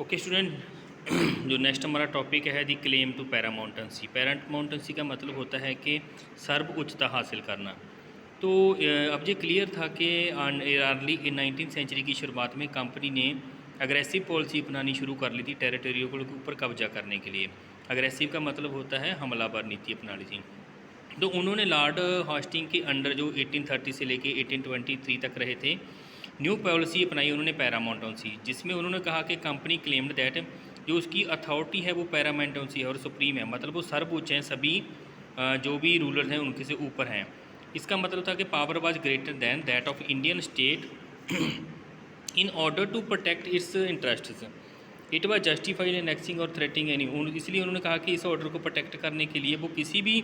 Okay student, जो next हमारा topic है दी क्लेम टू पैरामाउंटेंसी। पैरामाउंटेंसी का मतलब होता है कि सर्व उच्चता हासिल करना। तो अब ये क्लियर था कि अर्ली 19th सेंचुरी की शुरुआत में कंपनी ने अग्रेसिव पॉलिसी अपनानी शुरू कर ली थी टेरिटोरियों के ऊपर कब्जा करने के लिए। अग्रेसिव का मतलब होता है हमलावर नीति अपना ली थी। तो उन्होंने लॉर्ड हॉस्टिंग के अंडर जो 1830 से लेके 1823 तक रहे थे, न्यू पॉलिसी अपनाई उन्होंने पैरामाउंटेंसी, जिसमें उन्होंने कहा कि कंपनी क्लेम्ड दैट जो उसकी अथॉरिटी है वो पैरामाउंटेंसी है और सुप्रीम है, मतलब वो सर्वोच्च हैं, सभी जो भी रूलर हैं उनके से ऊपर हैं। इसका मतलब था कि power was greater than that of Indian state in order to protect its interests. It was justified annexing और थ्रेटिंग एनी, इसलिए उन्होंने कहा कि इस ऑर्डर को प्रोटेक्ट करने के लिए वो किसी भी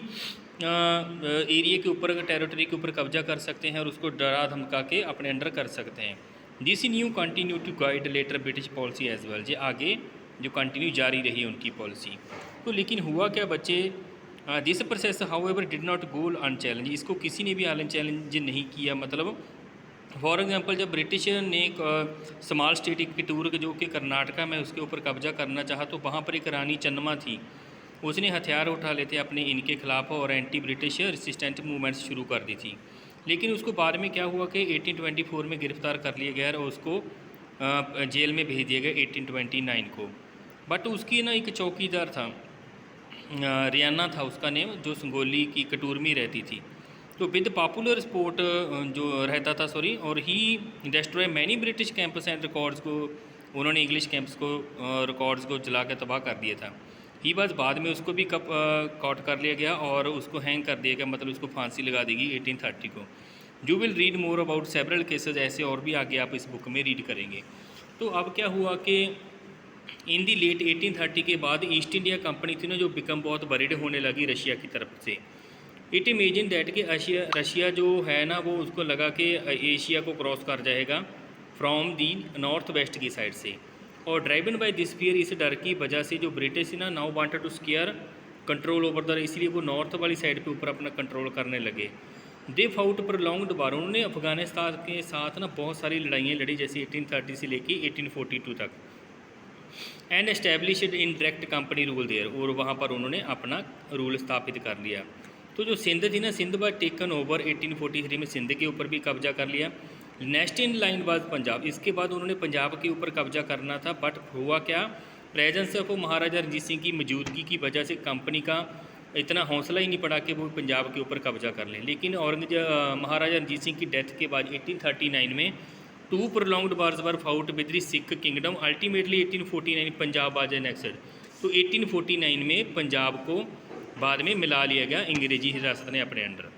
एरिया के ऊपर, टेरिटरी के ऊपर कब्जा कर सकते हैं और उसको डरा धमका के अपने अंडर कर सकते हैं। This new continue to guide later British policy as well, ये आगे जो कंटिन्यू जारी रही उनकी पॉलिसी। तो लेकिन हुआ क्या बच्चे, this process how ever did not go unchallenged, इसको किसी ने भी अनचैलेंज नहीं किया। मतलब फॉर एग्जांपल जब ब्रिटिश ने एक स्मॉल स्टेट एक किटूर जो कि कर्नाटका में, उसके ऊपर कब्जा करना चाहा, तो वहाँ पर एक रानी चन्नमा थी, उसने हथियार उठा लेते अपने इनके खिलाफ और एंटी ब्रिटिश रेसिस्टेंट मूवमेंट्स शुरू कर दी थी। लेकिन उसको बाद में क्या हुआ कि 1824 में गिरफ्तार कर लिया गया और उसको जेल में भेज दिया गया 1829 को। बट उसकी ना एक चौकीदार था, रियाना था उसका नेम, जो संगोली की कटूर में रहती थी। तो विद पॉपुलर स्पोर्ट जो रहता था, और ही destroy many British campus and records को, उन्होंने इंग्लिश कैंप्स को रिकॉर्ड्स को जला के तबाह कर दिया था। ही बस बाद में उसको भी कॉट कर लिया गया और उसको हैंग कर दिया गया, मतलब उसको फांसी लगा देगी 1830 को। You will read more about several cases, ऐसे और भी आगे आप इस बुक में रीड करेंगे। तो अब क्या हुआ कि इन दी लेट 1830 के बाद ईस्ट इंडिया कंपनी थी ना, जो बिकम बहुत बरीड होने लगी रशिया की तरफ से। इट इमेजिन दैट कि रशिया जो है ना, वो उसको लगा कि एशिया को क्रॉस कर जाएगा फ्रॉम दी नॉर्थ वेस्ट की साइड से, और ड्राइवन बाय दिस फियर, इस डर की वजह से जो ब्रिटिश ना now wanted to scare control over the, इसलिए वो नॉर्थ वाली साइड पे ऊपर अपना कंट्रोल करने लगे। दे फाउट पर लॉन्ग वार, उन्होंने अफगानिस्तान के साथ ना बहुत सारी लड़ाइयाँ लड़ी, जैसे 1830 से लेके 1842 तक। And established in direct company rule there, और वहाँ पर उन्होंने अपना रूल स्थापित कर लिया। तो जो सिंध थी ना, सिंध बाय टेकन ओवर 1843 में सिंध के ऊपर भी कब्जा कर लिया। Next in line was Punjab, इसके बाद उन्होंने पंजाब के ऊपर कब्जा करना था। बट हुआ क्या, प्रेजेंस ऑफ महाराजा रणजीत सिंह की मौजूदगी की वजह से कंपनी का इतना हौसला ही नहीं पड़ा कि वो पंजाब के ऊपर कब्जा कर लें। लेकिन महाराजा रणजीत सिंह की डेथ के बाद 1839 में 2 prolonged wars were fought with the Sikh kingdom. Ultimately 1849 Punjab was annexed. तो 1849 में पंजाब को बाद में मिला लिया गया अंग्रेजी हिरासत ने अपने अंडर।